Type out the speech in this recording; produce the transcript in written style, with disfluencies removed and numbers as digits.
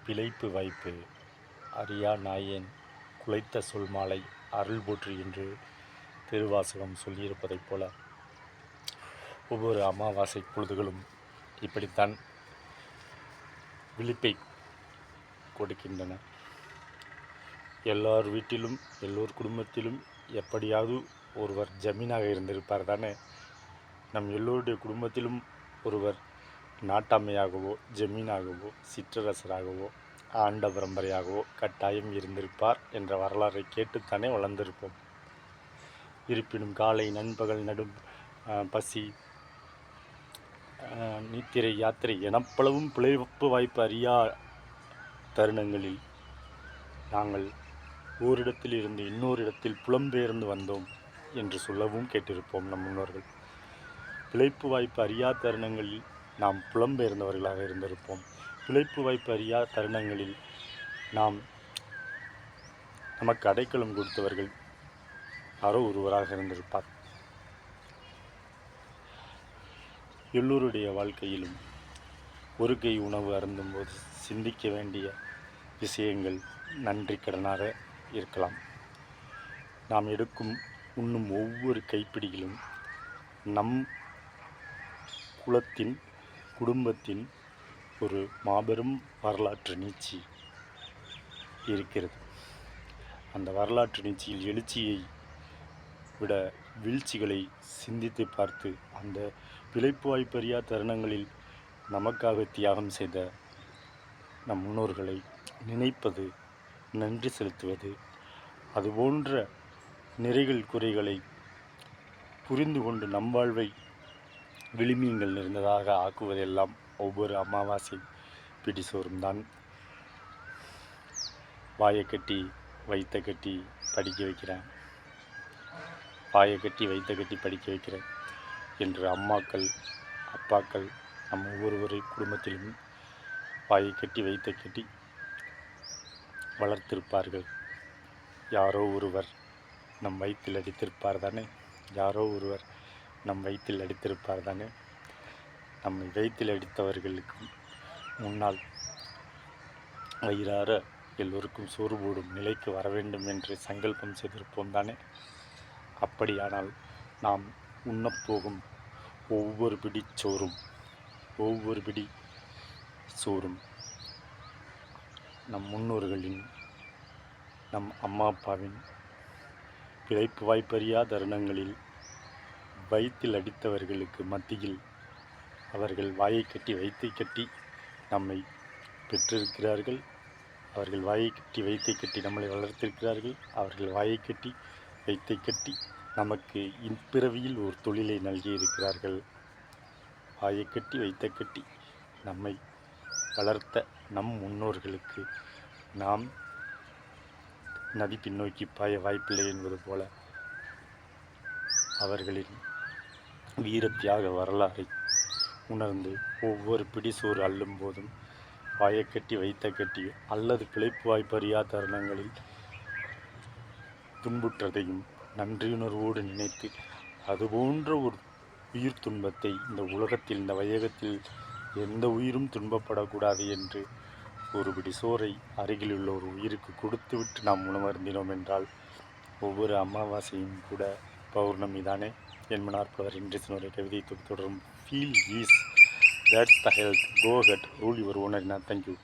பிழைப்பு வாய்ப்பு அறியா நாயேன் குலைத்த சொல் மாலை அருள் போற்று என்று திருவாசகம் சொல்லியிருப்பதைப் போல ஒவ்வொரு அமாவாசை பொழுதுகளும் இப்படித்தான் விழிப்பை கொடுக்கின்றன. எல்லார் வீட்டிலும் எல்லோர் குடும்பத்திலும் எப்படியாவது ஒருவர் ஜமீனாக இருந்திருப்பார் தானே. நம் எல்லோருடைய குடும்பத்திலும் ஒருவர் நாட்டாமையாகவோ ஜமீனாகவோ சிற்றரசராகவோ ஆண்ட பரம்பரையாகவோ கட்டாயம் இருந்திருப்பார் என்ற வரலாறை கேட்டுத்தானே வளர்ந்திருப்போம். இருப்பினும் காலை நண்பகல் நடும் பசி நித்திரை யாத்திரை எனப்பளவும் பிழைப்பு வாய்ப்பு அறியா தருணங்களில் நாங்கள் ஓரிடத்தில் இருந்து இன்னொரு இடத்தில் புலம்பெயர்ந்து வந்தோம் என்று சொல்லவும் கேட்டிருப்போம் நம் முன்னோர்கள். பிழைப்பு வாய்ப்பு அறியா தருணங்களில் நாம் புலம்பெயர்ந்தவர்களாக இருந்திருப்போம். பிழைப்பு வாய்ப்பு அறியா தருணங்களில் நமக்கு அடைக்கலம் கொடுத்தவர்கள் யாரோ ஒருவராக இருந்திருப்பார். எல்லோருடைய வாழ்க்கையிலும் ஒரு கை உணவு அருந்தும்போது சிந்திக்க வேண்டிய விஷயங்கள் நன்றி கடனாக இருக்கலாம். நாம் உண்ணும் ஒவ்வொரு கைப்பிடியிலும் நம் குலத்தின் குடும்பத்தின் ஒரு மாபெரும் வரலாற்று நீட்சி இருக்கிறது. அந்த வரலாற்று நீட்சியில் எழுச்சியை விட வீழ்ச்சிகளை சிந்தித்து பார்த்து அந்த பிழைப்பு வாய்ப்பறியா தருணங்களில் நமக்காக தியாகம் செய்த நம் முன்னோர்களை நினைப்பது, நன்றி செலுத்துவது, அதுபோன்ற நிறைகள் குறைகளை புரிந்து கொண்டு நம் வாழ்வை விளிமியங்கள் நிறைந்ததாக ஆக்குவதெல்லாம் ஒவ்வொரு அமாவாசை பிடிசோறும் தான். வாயை கட்டி வைத்த கட்டி படிக்க வைக்கிறேன், வாயை கட்டி வைத்த கட்டி படிக்க வைக்கிறேன் என்று அம்மாக்கள் அப்பாக்கள் நம் ஒவ்வொருவரை குடும்பத்திலும் வாயை கட்டி வைத்த கட்டி வளர்த்திருப்பார்கள். யாரோ ஒருவர் நம் வயிற்றில் அடித்திருப்பார் தானே. யாரோ ஒருவர் நம் வயிற்றில் அடித்திருப்பார் தானே. நம்மை வயிற்றில் அடித்தவர்களுக்கு முன்னால் வயிறார எல்லோருக்கும் சோறு போடும் நிலைக்கு வர வேண்டும் என்று சங்கல்பம் செய்திருப்போம் தானே. அப்படியானால் நாம் உண்ணப்போகும் ஒவ்வொரு பிடி சோறும் நம் முன்னோர்களின் நம் அம்மா அப்பாவின் பிழைப்பு வாய்ப்பறியா தருணங்களில் வயிற்றில் அடித்தவர்களுக்கு மத்தியில் அவர்கள் வாயை கட்டி வைத்தை கட்டி நம்மை பெற்றிருக்கிறார்கள். அவர்கள் வாயை கட்டி வைத்தை கட்டி நம்மளை வளர்த்திருக்கிறார்கள். அவர்கள் வாயை கட்டி வைத்தை கட்டி நமக்கு இப்பிறவியில் ஒரு தொழிலை நல்கியிருக்கிறார்கள். வாயை கட்டி வைத்தை கட்டி நம்மை வளர்த்த நம் முன்னோர்களுக்கு நாம் நதி பின்னோக்கி பாய வாய்ப்பில்லை என்பது போல அவர்களின் வீரத்தியாக வரலாறை உணர்ந்து ஒவ்வொரு பிடிசோறு அள்ளும் போதும் வாயக்கட்டி வைத்த கட்டி அல்லது பிழைப்பு வாய்ப்பறியா தருணங்களில் துன்புற்றதையும் நன்றியுணர்வோடு நினைத்து அதுபோன்ற ஒரு உயிர் துன்பத்தை இந்த உலகத்தில் இந்த வையகத்தில் எந்த உயிரும் துன்பப்படக்கூடாது என்று ஒரு பிடி சோறை அருகில் உள்ள ஒரு உயிருக்கு கொடுத்துவிட்டு நாம் உணவருந்தினோம் என்றால் ஒவ்வொரு அமாவாசையும் கூட பௌர்ணமி தானே. என்மனார்பவர் இன்றைய கவிதை தொடரும். Feel ease, that's the health, go head, rule your owner. Thank you.